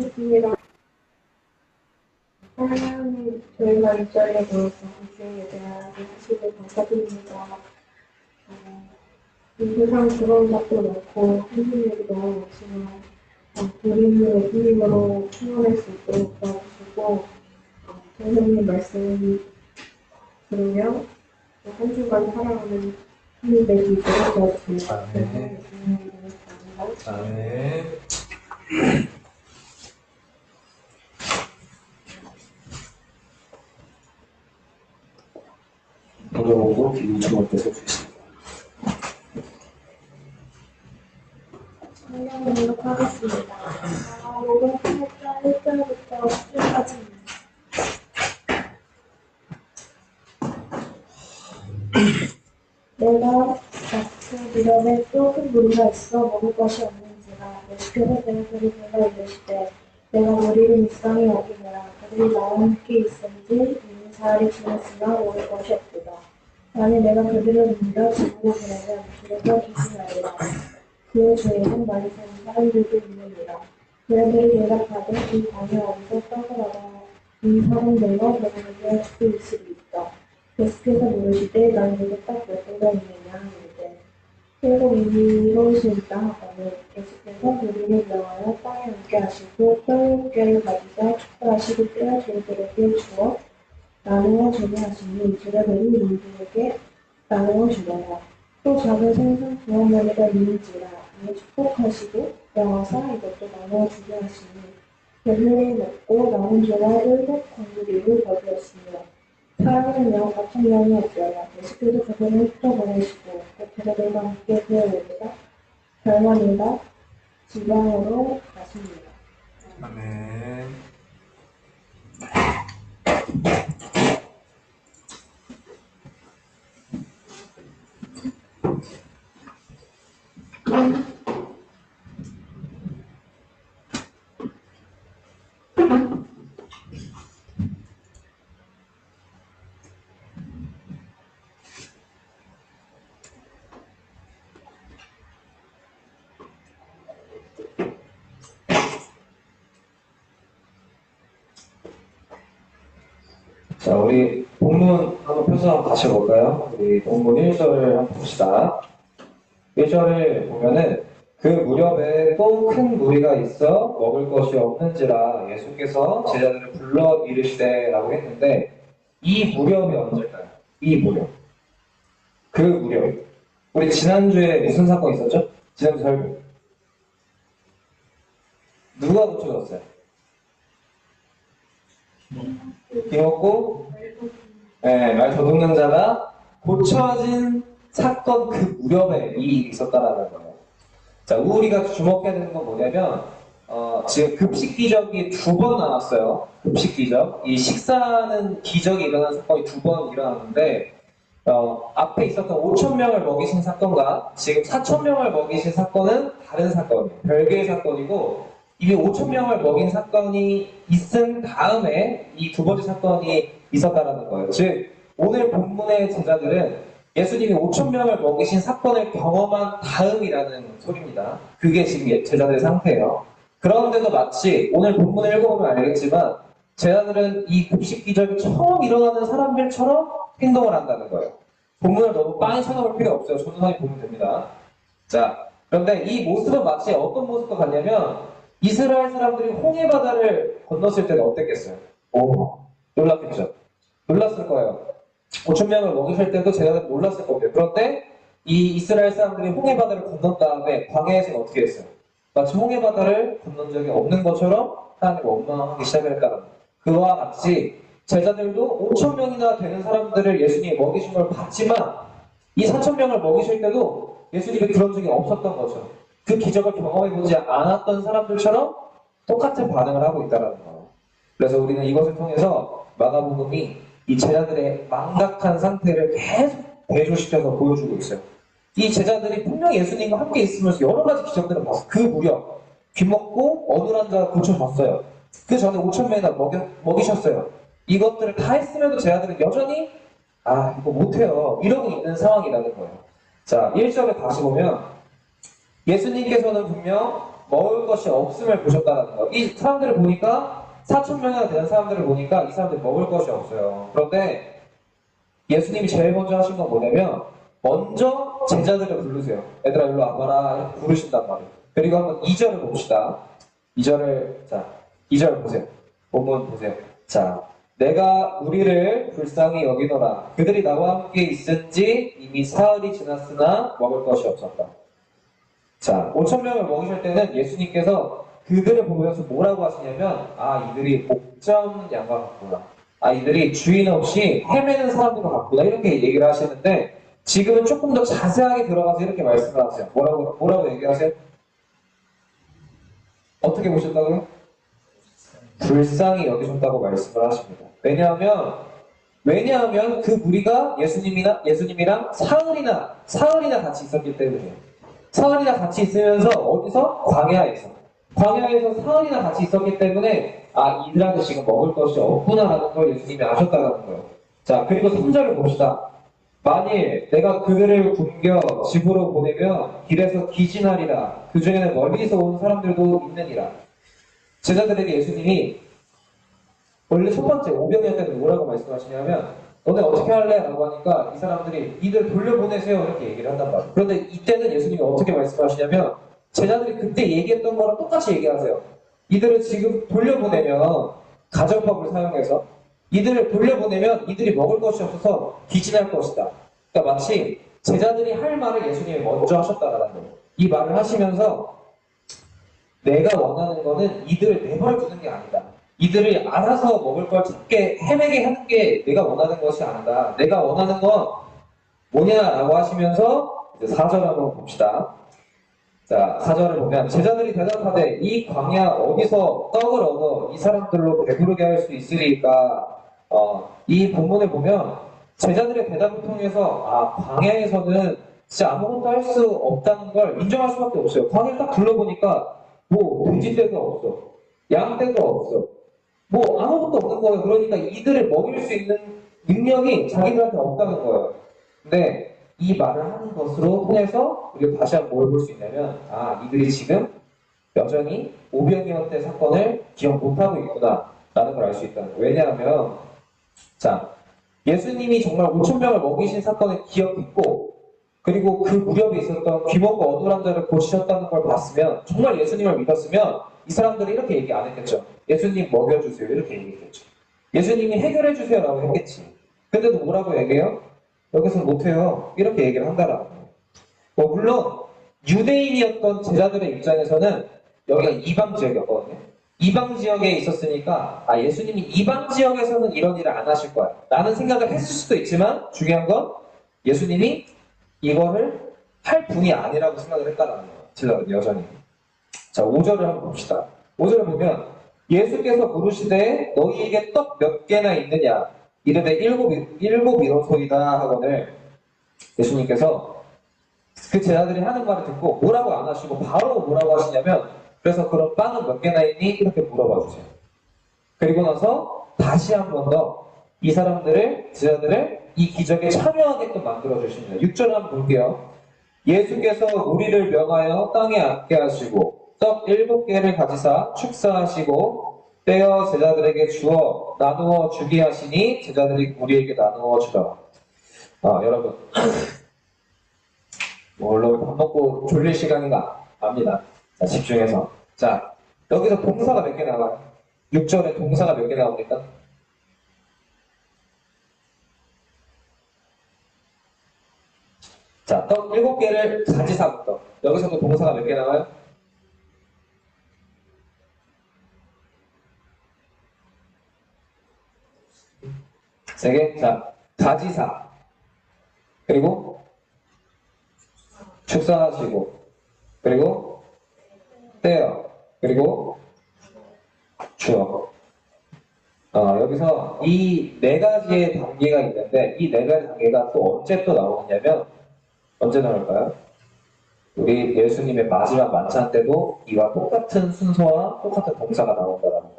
있습니다. 하나님, 저희가 이 자리에 모여서 인생에 대한 인식을 감사드립니다. 이 세상 그런 것도 많고 힘든 일이 너무 많지만 우리의 힘으로 풀어낼 수 있도록 도와주시고 선생님 말씀 들으며 한 주간 살아가는 힘이 될 수 있도록 도와주세요. 아멘. 감사합니다. 아멘. 돌아보고 기도처럼 계속 주십니다. 성경 공독하겠습니다. 요번 8장 1절부터 10절까지입니다. 내가 같은 무렵에 또 큰 무리가 있어 먹을 것이 없는지라 예수께서 대답하여 내가 이르시되 내가 무리를 일상에 여기느라 그들이 나와 함께 있은지 이미 사흘이 지났으나 먹을 것이 없도다. 만일 내가 그들을 옮겨 집으로 보내면 그래서 기승하리라. 그 주에는 많이 사는 사람들도 있느니라. 그들이 대답하되 이 방에 어디서 떡을 얻어 이 사람들과 배부르게 할 수 있으리이까. 예수께서 물으시되 너희에게 딱 몇 개가 있느냐 이르되 7이로이시리까 하거늘 예수께서 무리를 명하여 땅에 앉게 하시고 떡 7개를 가지사 축사하시고 떼어 저희들에게 주어 나누어 주게 하시니 제자들이 이들에게 나누어 주더라. 또 작은 생선 2마리가 있는지라 이에 축복하시고 명하사 이것도 나누어 주게 하시니 배불리 먹고 남은 자와 7 거두었으며 사람은요 4,000명이었어요. 예수께서 그들을 흩어보내시고 그 제자들과 함께 되어오니까 결과니가 지방으로 가십니다. 아멘. 자, 우리 본문 한번 펴서 같이 볼까요? 우리 본문 1절 한번 봅시다. 1절을 보면은 그 무렵에 또 큰 무리가 있어 먹을 것이 없는지라 예수께서 제자들을 불러 이르시되 라고 했는데 이 무렵이 언제일까요? 이 무렵. 그 무렵. 우리 지난주에 무슨 사건 있었죠? 지난주 설교. 누가 고쳐졌어요? 김없고 말 더듬는 자가 고쳐진 사건 그 무렵에 이 일이 있었다라는 거예요. 자, 우리가 주목해야 되는 건 뭐냐면 지금 급식 기적이 2번 나왔어요. 급식 기적. 이 식사하는 기적이 일어난 사건이 2번 일어났는데 앞에 있었던 5,000명을 먹이신 사건과 지금 4,000명을 먹이신 사건은 다른 사건이에요. 별개의 사건이고 이미 5,000명을 먹인 사건이 있은 다음에 이 2번째 사건이 있었다는 거예요. 즉 오늘 본문의 제자들은 예수님이 5,000명을 먹이신 사건을 경험한 다음이라는 소리입니다. 그게 지금 제자들의 상태예요. 그런데도 마치 오늘 본문을 읽어보면 알겠지만 제자들은 이 급식 기적이 처음 일어나는 사람들처럼 행동을 한다는 거예요. 본문을 너무 빤히 쳐다볼 필요 없어요. 조선하게 보면 됩니다. 자, 그런데 이 모습은 마치 어떤 모습과 같냐면 이스라엘 사람들이 홍해바다를 건넜을 때는 어땠겠어요? 오, 놀랐겠죠? 놀랐을 거예요. 5,000명을 먹이실 때도 제자들 놀랐을 겁니다. 그런데 이 이스라엘 사람들이 홍해바다를 건넌 다음에 광야에서는 어떻게 했어요? 마치 홍해바다를 건넌 적이 없는 것처럼 하나님을 원망하기 시작했다는 거예요. 그와 같이 제자들도 5,000명이나 되는 사람들을 예수님이 먹이신 걸 봤지만 이 4,000명을 먹이실 때도 예수님이 그런 적이 없었던 거죠. 그 기적을 경험해보지 않았던 사람들처럼 똑같은 반응을 하고 있다는 거예요. 그래서 우리는 이것을 통해서 마가복음이 이 제자들의 망각한 상태를 계속 대조시켜서 보여주고 있어요. 이 제자들이 분명히 예수님과 함께 있으면서 여러 가지 기적들을 봤어요. 그 무렵 귀먹고 어눌한 자가 고쳐졌어요. 그 전에 5,000명이나 먹이셨어요. 이것들을 다 했음에도 제자들은 여전히 이거 못해요. 이러고 있는 상황이라는 거예요. 자, 1절에 다시 보면 예수님께서는 분명 먹을 것이 없음을 보셨다는 거예요. 이 사람들을 보니까 4천 명이나 되는 사람들을 보니까 이 사람들이 먹을 것이 없어요. 그런데 예수님이 제일 먼저 하신 건 뭐냐면 먼저 제자들을 부르세요. 얘들아 일로 와봐라 부르신단 말이에요. 그리고 한번 2절을 봅시다. 2절 보세요. 본문 보세요. 자, 내가 우리를 불쌍히 여기노라. 그들이 나와 함께 있은지 이미 사흘이 지났으나 먹을 것이 없었다. 자, 5천 명을 먹이실 때는 예수님께서 그들을 보면서 뭐라고 하시냐면 이들이 목자 없는 양과 같구나. 이들이 주인 없이 헤매는 사람들과 같구나. 이렇게 얘기를 하시는데 지금은 조금 더 자세하게 들어가서 이렇게 말씀을 하세요. 뭐라고 얘기하세요? 어떻게 보셨다고요? 불쌍히 여기셨다고 말씀을 하십니다. 왜냐하면 그 무리가 예수님이랑 사흘이나 같이 있었기 때문이에요. 사흘이나 같이 있으면서 어디서? 광야에서 사흘이나 같이 있었기 때문에 이들한테 지금 먹을 것이 없구나라는 걸 예수님이 아셨다는 거예요. 자, 그리고 3절을 봅시다. 만일 내가 그들을 굶겨 집으로 보내면 길에서 기진하리라. 그 중에는 멀리서 온 사람들도 있느니라. 제자들에게 예수님이 원래 첫 번째 오병이어 때는 뭐라고 말씀하시냐면 너네 어떻게 할래? 라고 하니까 이 사람들이 이들 돌려보내세요 이렇게 얘기를 한단 말이에요. 그런데 이때는 예수님이 어떻게 말씀하시냐면 제자들이 그때 얘기했던 거랑 똑같이 얘기하세요. 이들을 지금 돌려보내면 가정법을 사용해서 이들을 돌려보내면 이들이 먹을 것이 없어서 기진할 것이다. 그러니까 마치 제자들이 할 말을 예수님이 먼저 하셨다라는 거예요. 이 말을 하시면서 내가 원하는 거는 이들을 내버려 두는 게 아니다. 이들을 알아서 먹을 걸 찾게 헤매게 하는 게 내가 원하는 것이 아니다. 내가 원하는 건 뭐냐라고 하시면서 이제 4절 한번 봅시다. 자, 4절을 보면 제자들이 대답하되 이 광야 어디서 떡을 얻어 이 사람들로 배부르게 할 수 있으리까? 이 본문을 보면 제자들의 대답을 통해서 광야에서는 진짜 아무것도 할 수 없다는 걸 인정할 수밖에 없어요. 광야를 딱 둘러보니까 뭐 돼지떼가 없어, 양떼가 없어, 뭐 아무것도 없는 거예요. 그러니까 이들을 먹일 수 있는 능력이 자기들한테 없다는 거예요. 근데 이 말을 하는 것으로 통해서 우리가 다시 한번 뭘 볼 수 있냐면 이들이 지금 여전히 오병이어 때 사건을 기억 못하고 있구나 라는 걸 알 수 있다는 거예요. 왜냐하면 자, 예수님이 정말 5천 명을 먹이신 사건을 기억했고 그리고 그 무렵에 있었던 귀먹고 어눌한 자를 고치셨다는 걸 봤으면 정말 예수님을 믿었으면 이 사람들이 이렇게 얘기 안 했겠죠. 예수님 먹여주세요 이렇게 얘기했겠죠. 예수님이 해결해주세요 라고 했겠지. 근데도 뭐라고 얘기해요? 여기서 못해요 이렇게 얘기를 한다라는 거예요. 물론 유대인이었던 제자들의 입장에서는 여기가 이방 지역이었거든요. 이방 지역에 있었으니까 예수님이 이방 지역에서는 이런 일을 안 하실 거야 라는 생각을 했을 수도 있지만 중요한 건 예수님이 이거를 할 분이 아니라고 생각을 했다는 거예요. 제자들은 여전히. 자, 5절을 한번 봅시다. 5절을 보면 예수께서 물으시되 너희에게 떡 몇 개나 있느냐? 이르되 일곱이로소이다 하거늘 예수님께서 그 제자들이 하는 말을 듣고 뭐라고 안 하시고 바로 뭐라고 하시냐면 그래서 그럼 빵은 몇 개나 있니? 이렇게 물어봐 주세요. 그리고 나서 다시 한 번 더 이 제자들을 이 기적에 참여하게끔 만들어 주십니다. 6절 한번 볼게요. 예수께서 우리를 명하여 땅에 앉게 하시고 떡 7개를 가지사 축사하시고 떼어 제자들에게 주어 나누어 주게 하시니 제자들이 우리에게 나누어 주더라. 여러분 물론 밥 먹고 졸릴 시간인가 압니다. 자, 집중해서. 자, 여기서 동사가 몇 개 나와요? 6절에 동사가 몇 개 나옵니까? 자, 떡 7개를 가지사부터 여기서도 동사가 몇 개 나와요? 세 개? 자, 가지사 그리고 축사하시고 그리고 떼어 그리고 주어. 여기서 이 네 가지의 단계가 있는데 이 네 가지 단계가 또 언제 또 나오냐면 언제 나올까요? 우리 예수님의 마지막 만찬 때도 이와 똑같은 순서와 똑같은 동사가 나온다는 거예요.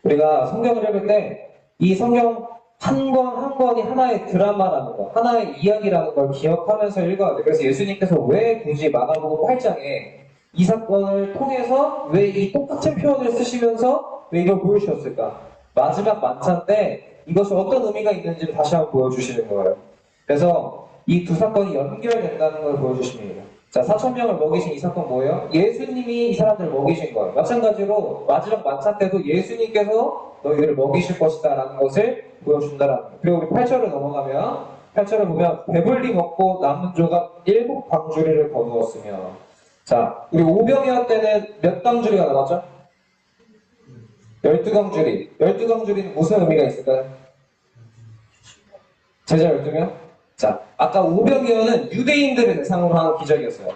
우리가 성경을 읽을 때 이 성경 한 권 한 권이 하나의 드라마라는 거, 하나의 이야기라는 걸 기억하면서 읽어야 돼요. 그래서 예수님께서 왜 굳이 마가복음 8장에 이 사건을 통해서 왜 이 똑같은 표현을 쓰시면서 왜 이걸 보여주셨을까? 마지막 만찬 때 이것이 어떤 의미가 있는지를 다시 한번 보여주시는 거예요. 그래서 이 두 사건이 연결된다는 걸 보여주시면 돼요. 자, 4,000명을 먹이신 이 사건 뭐예요? 예수님이 이 사람들을 먹이신 거예요. 마찬가지로 마지막 만찬 때도 예수님께서 너희들을 먹이실 것이다 라는 것을 보여준다라는 거예요. 그리고 우리 8절을 넘어가면 8절을 보면 배불리 먹고 남은 조각 7광주리를 거두었으며 자, 우리 오병이어 때는 몇 광주리가 남았죠? 12광주리. 12광주리는 무슨 의미가 있을까요? 제자 12명? 자, 아까 오병이어는 유대인들을 대상으로 하는 기적이었어요.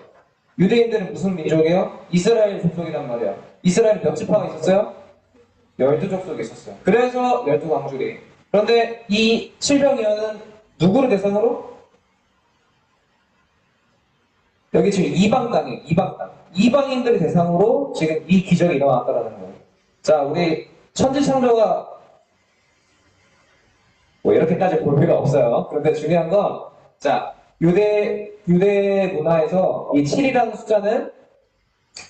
유대인들은 무슨 민족이에요? 이스라엘 족속이란 말이야. 이스라엘 몇 지파가 있었어요? 12족속이 있었어요. 그래서 12광주리. 그런데 이 칠병이어는 누구를 대상으로? 여기 지금 이방 땅이에요. 이방 땅. 이방인들을 대상으로 지금 이 기적이 일어났다는 거예요. 자, 우리 천지창조가 뭐 이렇게까지 볼 필요 없어요. 그런데 중요한 건, 자, 유대 문화에서 이 7이라는 숫자는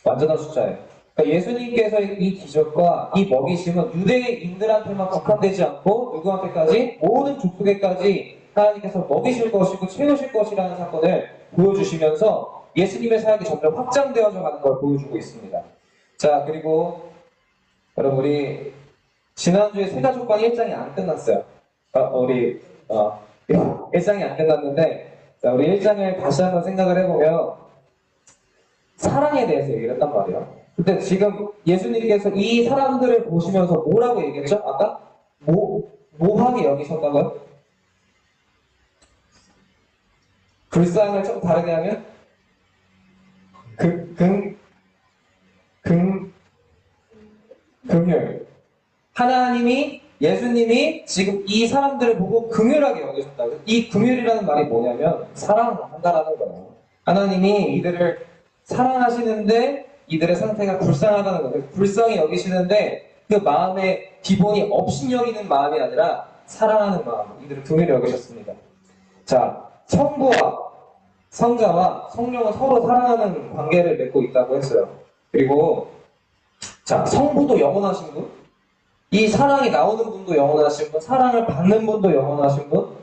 완전한 숫자예요. 그러니까 예수님께서 이 기적과 이 먹이심은 유대인들한테만 국한되지 않고 누구한테까지 모든 족속에까지 하나님께서 먹이실 것이고 채우실 것이라는 사건을 보여주시면서 예수님의 사역이 점점 확장되어져 가는 걸 보여주고 있습니다. 자, 그리고 여러분 우리 지난주에 세가족관 1장이 안 끝났어요. 우리 1장이 안 끝났는데 자, 우리 1장을 다시 한번 생각을 해보면 사랑에 대해서 얘기를 했단 말이에요. 근데 지금 예수님께서 이 사람들을 보시면서 뭐라고 얘기했죠? 아까? 뭐하게 여기셨다고요? 불쌍을 좀 다르게 하면? 긍휼. 하나님이, 예수님이 지금 이 사람들을 보고 긍휼하게 여기셨다. 이 긍휼이라는 말이 뭐냐면 사랑한다라는 거예요. 하나님이 이들을 사랑하시는데 이들의 상태가 불쌍하다는 거예요. 불쌍히 여기시는데 그 마음의 기본이 업신여기는 마음이 아니라 사랑하는 마음, 이들을 긍휼히 여기셨습니다. 자, 성부와 성자와 성령은 서로 사랑하는 관계를 맺고 있다고 했어요. 그리고 자, 성부도 영원하신 분, 이 사랑이 나오는 분도 영원하신 분, 사랑을 받는 분도 영원하신 분,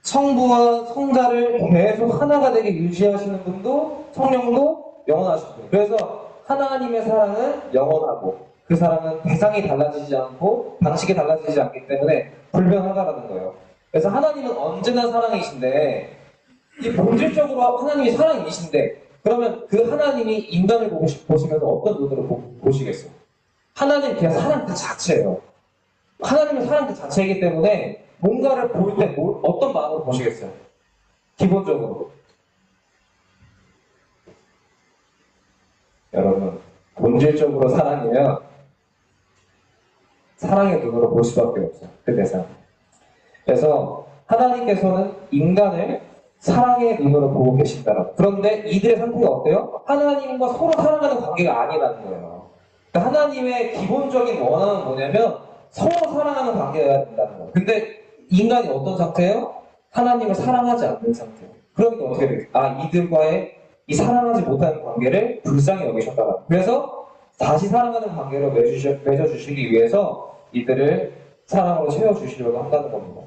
성부와 성자를 계속 하나가 되게 유지하시는 분도 성령도 영원하신 분. 그래서 하나님의 사랑은 영원하고 그 사랑은 대상이 달라지지 않고 방식이 달라지지 않기 때문에 불변하다라는 거예요. 그래서 하나님은 언제나 사랑이신데 이 본질적으로 하나님이 사랑이신데 그러면 그 하나님이 인간을 보시면서 어떤 눈으로 보시겠어요? 하나님 그냥 사랑 그 자체예요. 하나님은 사랑 그 자체이기 때문에 뭔가를 볼 때 어떤 마음으로 보시겠어요? 기본적으로. 여러분, 본질적으로 사랑이면 사랑의 눈으로 볼 수밖에 없어요. 그 대상. 그래서 하나님께서는 인간을 사랑의 눈으로 보고 계신다라고. 그런데 이들의 상태가 어때요? 하나님과 서로 사랑하는 관계가 아니라는 거예요. 그러니까 하나님의 기본적인 원한은 뭐냐면 서로 사랑하는 관계가 된다는 거예요. 근데 인간이 어떤 상태예요? 하나님을 사랑하지 않는 상태예요. 그러니까 어떻게 돼요? 이들과의 이 사랑하지 못하는 관계를 불쌍히 여기셨다가 그래서 다시 사랑하는 관계로 맺어주시기 위해서 이들을 사랑으로 채워주시려고 한다는 겁니다.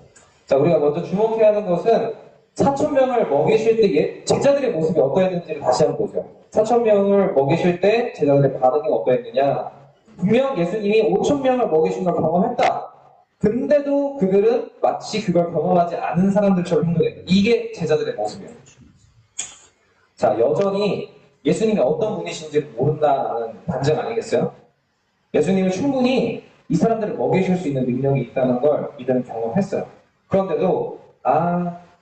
자, 우리가 먼저 주목해야 하는 것은 4,000명을 먹이실 때 제자들의 모습이 어떠했는지를 다시 한번 보세요. 4,000명을 먹이실 때 제자들의 반응이 어떠했느냐. 분명 예수님이 5,000명을 먹이신 걸 경험했다. 근데도 그들은 마치 그걸 경험하지 않은 사람들처럼 행동했다. 이게 제자들의 모습이에요. 자, 여전히 예수님이 어떤 분이신지 모른다는 반증 아니겠어요? 예수님은 충분히 이 사람들을 먹이실 수 있는 능력이 있다는 걸 이들은 경험했어요. 그런데도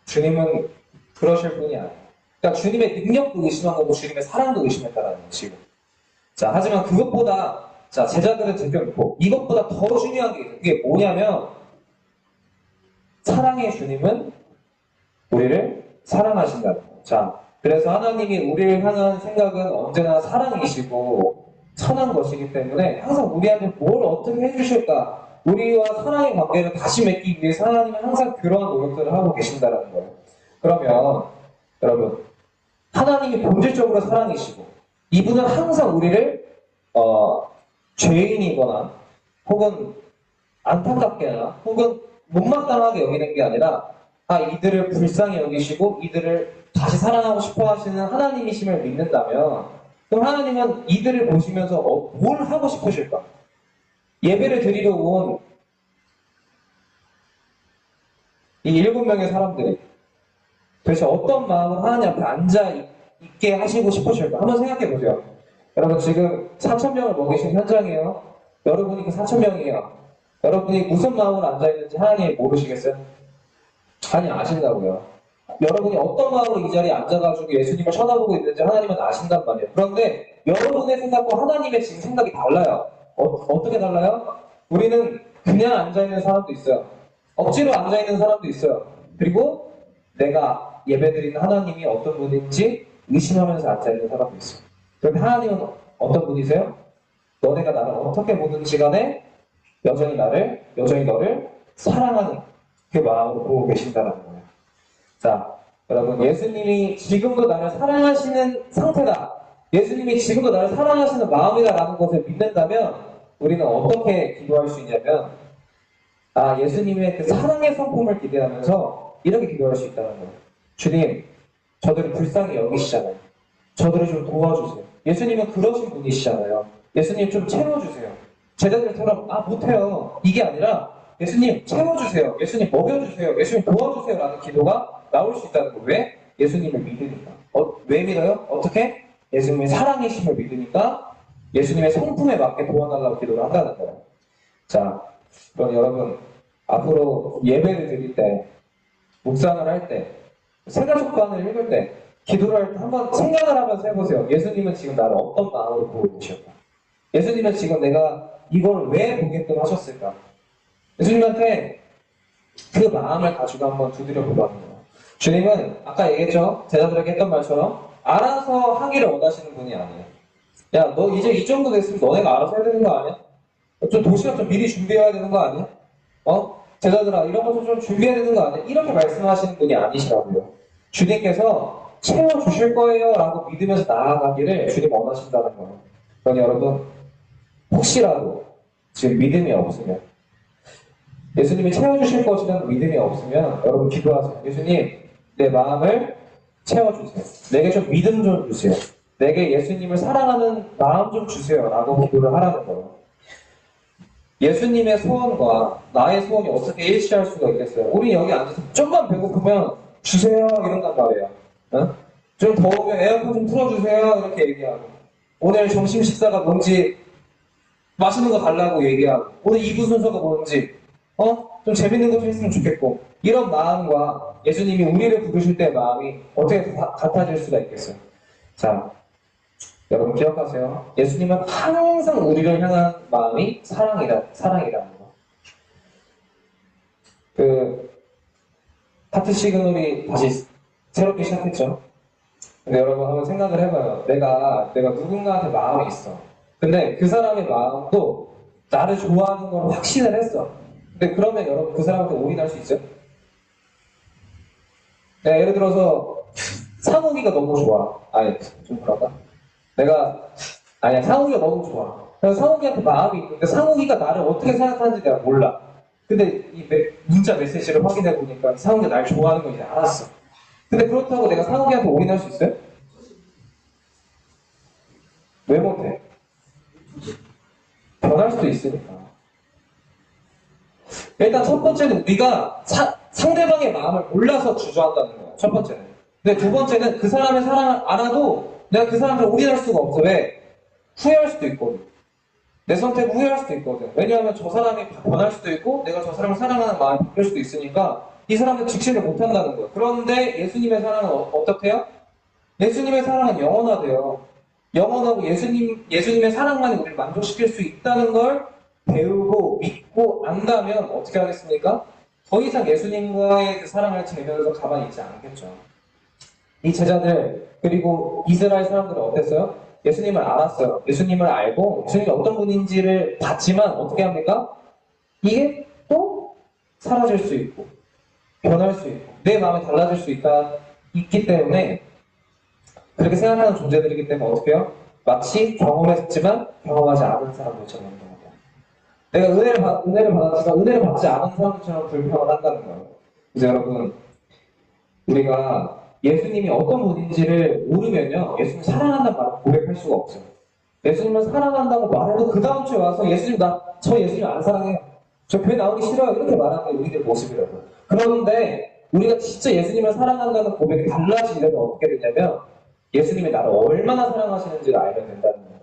주님은 그러실 분이 아니에요. 그러니까 주님의 능력도 의심한 거고 주님의 사랑도 의심했다는 거예요, 지금. 자, 하지만 그것보다 자, 제자들은 제껴놓고 이것보다 더 중요한 게 있어요. 그게 뭐냐면 사랑의 주님은 우리를 사랑하신다는 거예요. 자, 그래서 하나님이 우리를 향한 생각은 언제나 사랑이시고 선한 것이기 때문에 항상 우리한테 뭘 어떻게 해주실까 우리와 사랑의 관계를 다시 맺기 위해서 하나님은 항상 그러한 노력들을 하고 계신다는 거예요. 그러면 여러분 하나님이 본질적으로 사랑이시고 이분은 항상 우리를 죄인이거나 혹은 안타깝게나 혹은 못마땅하게 여기는 게 아니라 이들을 불쌍히 여기시고 이들을 다시 사랑하고 싶어 하시는 하나님이심을 믿는다면 그럼 하나님은 이들을 보시면서 뭘 하고 싶으실까? 예배를 드리러 온 이 7명의 사람들이 도대체 어떤 마음으로 하나님 앞에 앉아 있게 하시고 싶으실까? 한번 생각해 보세요. 여러분 지금 4,000명을 먹이신 현장이에요. 여러분이 그 4,000명이에요. 여러분이 무슨 마음으로 앉아 있는지 하나님이 모르시겠어요? 아니 아신다고요. 여러분이 어떤 마음으로 이 자리에 앉아가지고 예수님을 쳐다보고 있는지 하나님은 아신단 말이에요. 그런데 여러분의 생각과 하나님의 지금 생각이 달라요. 어떻게 달라요? 우리는 그냥 앉아있는 사람도 있어요. 억지로 앉아있는 사람도 있어요. 그리고 내가 예배드리는 하나님이 어떤 분인지 의심하면서 앉아있는 사람도 있어요. 그런데 하나님은 어떤 분이세요? 너네가 나를 어떻게 보든지 간에 여전히 너를 사랑하는 그 마음으로 보고 계신다는 거예요. 자, 여러분, 예수님이 지금도 나를 사랑하시는 상태다. 예수님이 지금도 나를 사랑하시는 마음이다라는 것을 믿는다면 우리는 어떻게 기도할 수 있냐면 예수님의 그 사랑의 성품을 기대하면서 이렇게 기도할 수 있다는 거예요. 주님, 저들을 불쌍히 여기시잖아요. 저들을 좀 도와주세요. 예수님은 그러신 분이시잖아요. 예수님 좀 채워주세요. 제자들처럼 못해요. 이게 아니라 예수님 채워주세요. 예수님 먹여주세요. 예수님 도와주세요. 라는 기도가 나올 수 있다는 거예요. 왜? 예수님을 믿으니까. 왜 믿어요? 어떻게? 예수님의 사랑이심을 믿으니까 예수님의 성품에 맞게 도와달라고 기도를 한다는 거예요. 자, 그럼 여러분 앞으로 예배를 드릴 때, 묵상을 할 때, 생활습관을 읽을 때, 기도를 할 때 한번 생각을 하면서 해보세요. 예수님은 지금 나를 어떤 마음으로 보고 계실까? 예수님은 지금 내가 이걸 왜 보게끔 하셨을까? 예수님한테 그 마음을 가지고 한번 두드려 보라는 거예요. 주님은 아까 얘기했죠? 제자들에게 했던 말처럼 알아서 하기를 원하시는 분이 아니에요. 야, 너 이제 이 정도 됐으면 너네가 알아서 해야 되는 거 아니야? 좀 도시락 좀 미리 준비해야 되는 거 아니야? 제자들아, 이런 것도 좀 준비해야 되는 거 아니야? 이렇게 말씀하시는 분이 아니시라고요. 주님께서 채워주실 거예요 라고 믿으면서 나아가기를 주님 원하신다는 거예요. 그러니 여러분, 혹시라도 지금 믿음이 없으면, 예수님이 채워주실 것이라는 믿음이 없으면 여러분 기도하세요. 예수님, 내 마음을 채워주세요. 내게 좀 믿음 좀 주세요. 내게 예수님을 사랑하는 마음 좀 주세요 라고 기도를 하라는 거예요. 예수님의 소원과 나의 소원이 어떻게 일치할 수가 있겠어요? 우리 여기 앉아서 좀만 배고프면 주세요 이런단 말이에요. 좀 더우면 에어컨 좀 틀어주세요 이렇게 얘기하고, 오늘 점심 식사가 뭔지 맛있는 거 달라고 얘기하고, 오늘 2부 순서가 뭔지 좀 재밌는 거 좀 했으면 좋겠고, 이런 마음과 예수님이 우리를 부르실 때 마음이 어떻게 같아질 수가 있겠어요? 자, 여러분 기억하세요. 예수님은 항상 우리를 향한 마음이 사랑이라는 거. 하트 시그널이 다시 새롭게 시작했죠. 근데 여러분 한번 생각을 해봐요. 내가 누군가한테 마음이 있어. 근데 그 사람의 마음도 나를 좋아하는 걸 확신을 했어. 근데 그러면 여러분 그 사람한테 올인할 수 있어요? 예를 들어서 상욱이가 너무 좋아. 좀 그런가? 상욱이가 너무 좋아. 그래서 상욱이한테 마음이 있는데 상욱이가 나를 어떻게 생각하는지 내가 몰라. 근데 이 문자 메시지를 확인해 보니까 상욱이가 날 좋아하는 걸 이제 알았어. 근데 그렇다고 내가 상욱이한테 올인할 수 있어요? 왜 못해? 변할 수도 있으니까. 일단 첫 번째는 우리가 상대방의 마음을 몰라서 주저한다는 거예요. 첫 번째는. 근데 두 번째는 그 사람의 사랑을 알아도 내가 그 사람을 올인할 수가 없어. 왜? 후회할 수도 있거든. 내 선택을 후회할 수도 있거든. 왜냐하면 저 사람이 변할 수도 있고 내가 저 사람을 사랑하는 마음이 바뀔 수도 있으니까 이 사람은 직신을 못한다는 거예요. 그런데 예수님의 사랑은 어떻게 해요? 예수님의 사랑은 영원하대요. 영원하고 예수님의 사랑만이 우리를 만족시킬 수 있다는 걸 배우고 믿고 안다면 어떻게 하겠습니까? 더 이상 예수님과의 그 사랑을 재면서 가만히 있지 않겠죠. 이 제자들 그리고 이스라엘 사람들은 어땠어요? 예수님을 알았어요. 예수님을 알고 예수님이 어떤 분인지를 봤지만 어떻게 합니까? 이게 또 사라질 수 있고 변할 수 있고 내 마음이 달라질 수 있기 때문에 그렇게 생각하는 존재들이기 때문에 어떻게 해요? 마치 경험했지만 경험하지 않은 사람들처럼 행동한다. 내가 은혜를 받았지만 은혜를 받지 않은 사람들처럼 불평을 한다는 거예요. 그래서 여러분, 우리가 예수님이 어떤 분인지를 모르면요, 예수님 사랑한다는 말을 고백할 수가 없어요. 예수님을 사랑한다고 말해도 그 다음 주에 와서 저 예수님 안 사랑해요. 저 교회 나오기 싫어요. 이렇게 말하는 게 우리들 모습이라고요. 그런데 우리가 진짜 예수님을 사랑한다는 고백이 달라지려면 어떻게 되냐면 예수님이 나를 얼마나 사랑하시는지를 알면 된다는 거예요.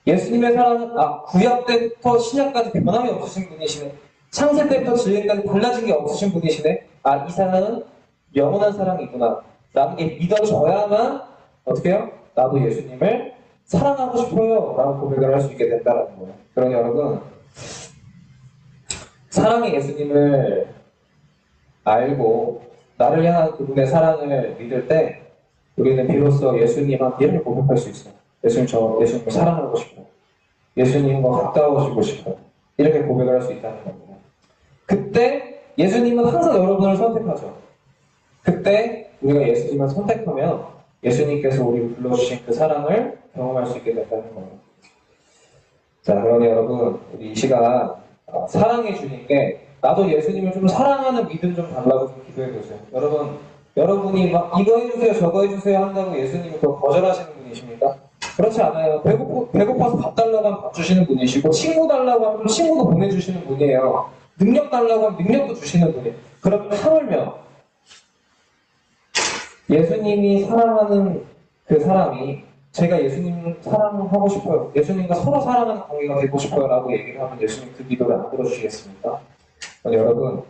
예수님의 사랑은 구약 때부터 신약까지 변함이 없으신 분이시네. 창세 때부터 진리까지 달라진 게 없으신 분이시네. 이 사랑은 영원한 사랑이구나. 라는 게 믿어져야만 어떻게 해요? 나도 예수님을 사랑하고 싶어요. 라는 고백을 할 수 있게 된다는 거예요. 그러니 여러분, 사랑의 예수님을 알고 나를 향한 그분의 사랑을 믿을 때 우리는 비로소 예수님한테 이렇게 고백할 수 있어요. 예수님을 사랑하고 싶어요. 예수님과 가까워지고 싶어요. 이렇게 고백을 할 수 있다는 겁니다. 그때 예수님은 항상 여러분을 선택하죠. 그때 우리가 예수님을 선택하면 예수님께서 우리를 불러주신 그 사랑을 경험할 수 있게 된다는 거예요. 자, 그러니 여러분, 우리 이 시간 사랑의 주님께 나도 예수님을 좀 사랑하는 믿음 좀 달라고 좀 기도해 보세요. 여러분이 막 이거 해주세요, 저거 해주세요 한다고 예수님이 또 거절하시는 분이십니까? 그렇지 않아요. 배고파서 밥 달라고 하면 밥 주시는 분이시고, 친구 달라고 하면 친구도 보내주시는 분이에요. 능력 달라고 하면 능력도 주시는 분이에요. 그럼 하물며 예수님이 사랑하는 그 사람이 제가 예수님 사랑하고 싶어요. 예수님과 서로 사랑하는 관계가 되고 싶어요. 라고 얘기를 하면 예수님 그 기도를 안 들어주시겠습니까? 여러분,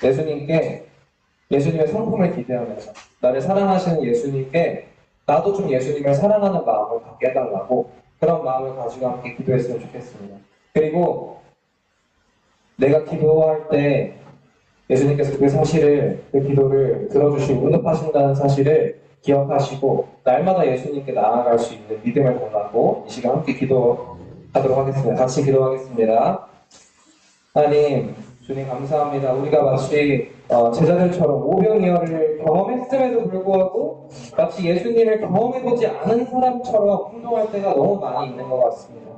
예수님의 성품을 기대하면서 나를 사랑하시는 예수님께 나도 좀 예수님을 사랑하는 마음을 갖게 해달라고 그런 마음을 가지고 함께 기도했으면 좋겠습니다. 그리고 내가 기도할 때 예수님께서 그 기도를 들어주시고 응답하신다는 사실을 기억하시고 날마다 예수님께 나아갈 수 있는 믿음을 달라고 이 시간 함께 기도하도록 하겠습니다. 같이 기도하겠습니다. 하나님, 주님 감사합니다. 우리가 마치 제자들처럼 오병이어를 경험했음에도 불구하고 마치 예수님을 경험해보지 않은 사람처럼 행동할 때가 너무 많이 있는 것 같습니다.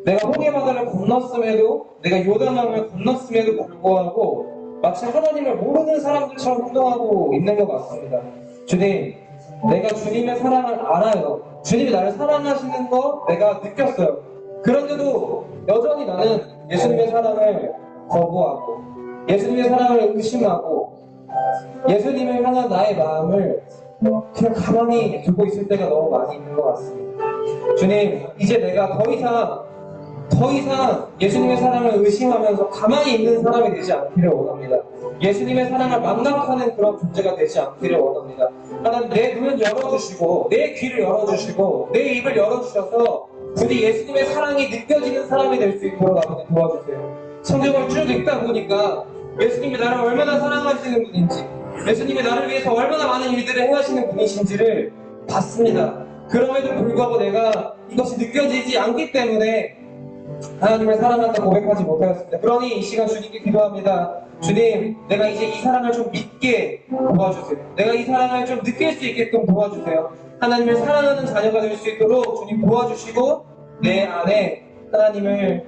내가 홍해 바다를 건넜음에도 내가 요단강을 건넜음에도 불구하고 마치 하나님을 모르는 사람들처럼 행동하고 있는 것 같습니다. 주님, 내가 주님의 사랑을 알아요. 주님이 나를 사랑하시는 거 내가 느꼈어요. 그런데도 여전히 나는 예수님의 사랑을 거부하고 예수님의 사랑을 의심하고 예수님을 향한 나의 마음을 그냥 가만히 두고 있을 때가 너무 많이 있는 것 같습니다. 주님, 이제 내가 더 이상 예수님의 사랑을 의심하면서 가만히 있는 사람이 되지 않기를 원합니다. 예수님의 사랑을 망각하는 그런 존재가 되지 않기를 원합니다. 하나님, 내 눈을 열어주시고 내 귀를 열어주시고 내 입을 열어주셔서 부디 예수님의 사랑이 느껴지는 사람이 될 수 있도록 아버지 도와주세요. 성경을 쭉 읽다 보니까 예수님이 나를 얼마나 사랑하시는 분인지, 예수님이 나를 위해서 얼마나 많은 일들을 행하시는 분이신지를 봤습니다. 그럼에도 불구하고 내가 이것이 느껴지지 않기 때문에 하나님을 사랑한다 고백하지 못하였습니다. 그러니 이 시간 주님께 기도합니다. 주님, 내가 이제 이 사랑을 좀 믿게 도와주세요. 내가 이 사랑을 좀 느낄 수 있게끔 도와주세요. 하나님을 사랑하는 자녀가 될 수 있도록 주님 도와주시고 내 안에 하나님을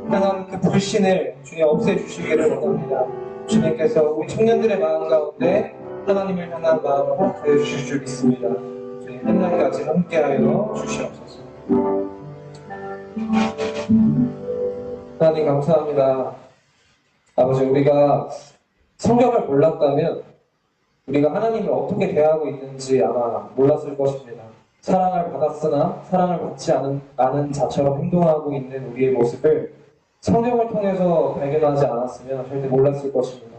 향한 그 불신을 주님 없애주시기를 원합니다. 주님께서 우리 청년들의 마음 가운데 하나님을 향한 마음을 허락해 주실 줄 믿습니다. 주님 한 날까지 함께하여 주시옵소서. 하나님 감사합니다. 아버지, 우리가 성경을 몰랐다면 우리가 하나님을 어떻게 대하고 있는지 아마 몰랐을 것입니다. 사랑을 받았으나 사랑을 받지 않은 자처럼 행동하고 있는 우리의 모습을 성경을 통해서 발견하지 않았으면 절대 몰랐을 것입니다.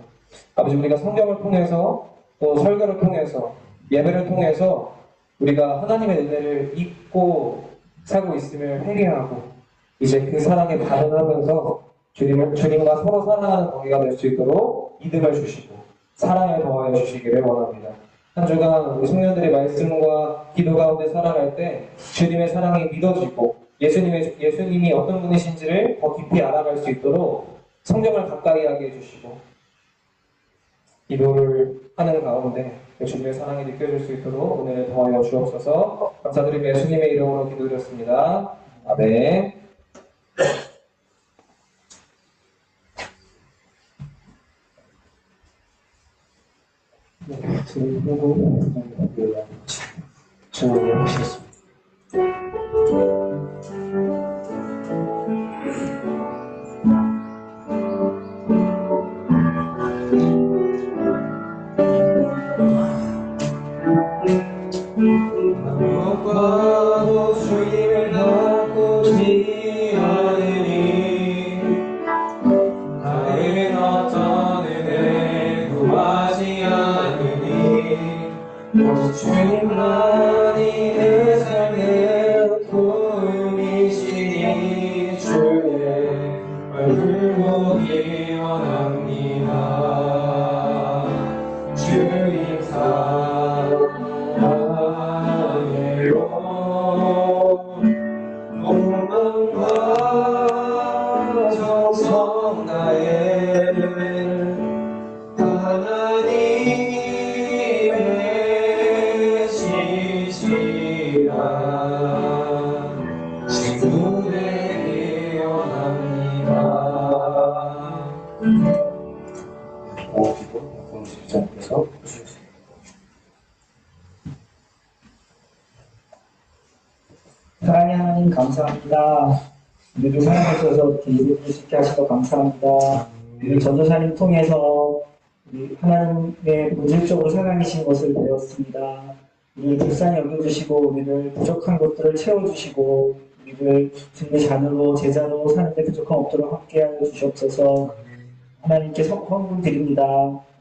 아버지, 우리가 성경을 통해서 또 설교를 통해서 예배를 통해서 우리가 하나님의 은혜를 잊고 살고 있음을 회개하고 이제 그 사랑에 반응하면서 주님과 서로 사랑하는 관계가 될 수 있도록 믿음을 주시고 사랑을 더하여 주시기를 원합니다. 한 주간 우리 청년들의 말씀과 기도 가운데 살아갈 때 주님의 사랑이 믿어지고 예수님이 어떤 분이신지를 더 깊이 알아갈 수 있도록 성경을 가까이 하게 해주시고 기도를 하는 가운데 주님의 사랑이 느껴질 수 있도록 은혜를 더하여 주옵소서. 감사드리며 예수님의 이름으로 기도드렸습니다. 아멘. 들고 주문을 하시겠습니다. 무엇과도 주님을 바꾸지 않으니 다른 어떤 은혜 구하지 않으니 오직 주님만이 내 삶의 도움이시니 주의 얼굴 보기 원합니다. 주님 사랑해요. 몸과 정성 다해 하나님의 지시라 친구 되기 원합니다. 기도 직장에서 사랑의 하나님 감사합니다. 우리를 사랑하셔서 이렇게 예배드릴 수 있게 하셔서 감사합니다. 우리 전도사님 통해서 우리 하나님의 본질적으로 사랑이신 것을 배웠습니다. 우리를 불쌍히 여겨주시고 우리를 부족한 것들을 채워주시고 우리를 주님의 자녀로 제자로 사는데 부족함 없도록 함께하여 주시옵소서. 하나님께 헌금 드립니다.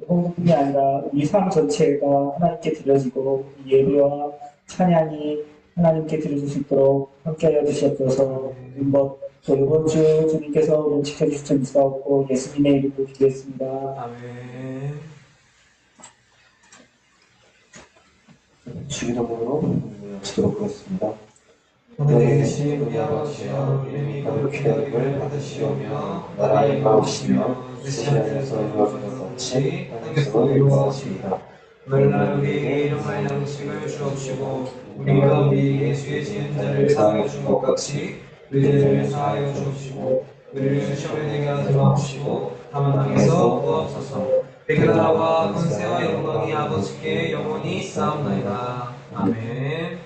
헌금뿐이 아니라 우리 삶 전체가 하나님께 드려지고 이 예배와 찬양이 하나님께 드려줄 수 있도록 함께하여 주시옵소서. 또 이번 주 주님께서 우리를 지켜주실 줄 믿사옵고 예수님의 이름으로 기도했습니다. 아멘. 주기도문으로 마치도록 하겠습니다. 하늘에 계신 우리 아버지여, 이름이 거룩히 여김을 받으시오며 나라의 마옵시며 뜻이 하늘에서 이루어지는 것 같이 땅에서도 이루어지이다. 오늘날 우리에게 일용할 양식을 주옵시고 우리가 우리에게 죄 지은 자를 사하여 준 것 같이 우리의 죄를 사하여 주옵시고 우리를 시험에 들게 하지 마옵시고 다만 악에서 구하옵소서. 그 나라와 권세와 영광이 아버지께 영원히 있사옵나이다. 아멘.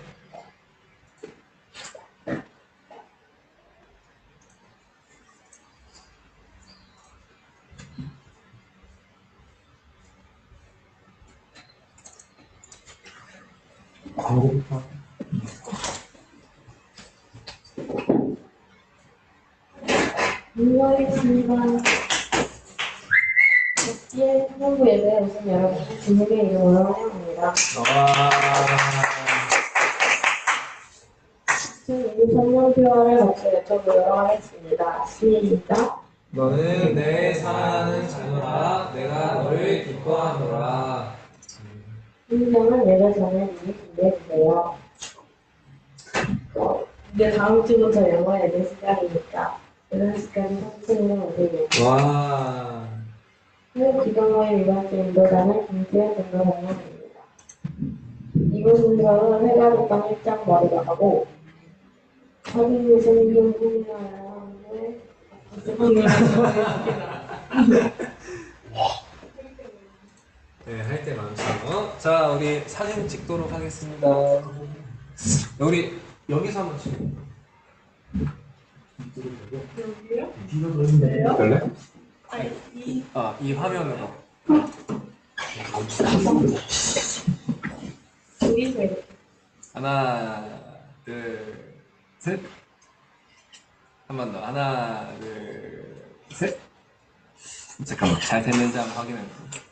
인사하겠습니다. 예, 한부 예배에 오신 여러분, 주님의 이름으로 환영합니다. 2023년 표어를 같이 외쳐보도록 하겠습니다. 시작. 너는 내 사랑하는 자녀라. 내가 너를 기뻐하노라. 인상은 예배 전에 미리 준비해주세요. 이제 다음 주부터 영어 예배 시작이니까 이런 시간이 선생님을 올리네요. 와. 한국 기독모임 이번 주 인도자는 김수현 전도사님입니다. 이번 순서는 회가독방 1장 머리가 가고 확인 생긴 후면에 네, 할 때 많죠. 자, 우리 사진 찍도록 하겠습니다. 우리 여기서 한번 찍어. 여기요? 별래? 이 화면으로. 여기서 이렇게. 하나, 둘, 셋. 한 번 더. 하나, 둘, 셋. 잠깐만, 잘 됐는지 한번 확인해 볼게요.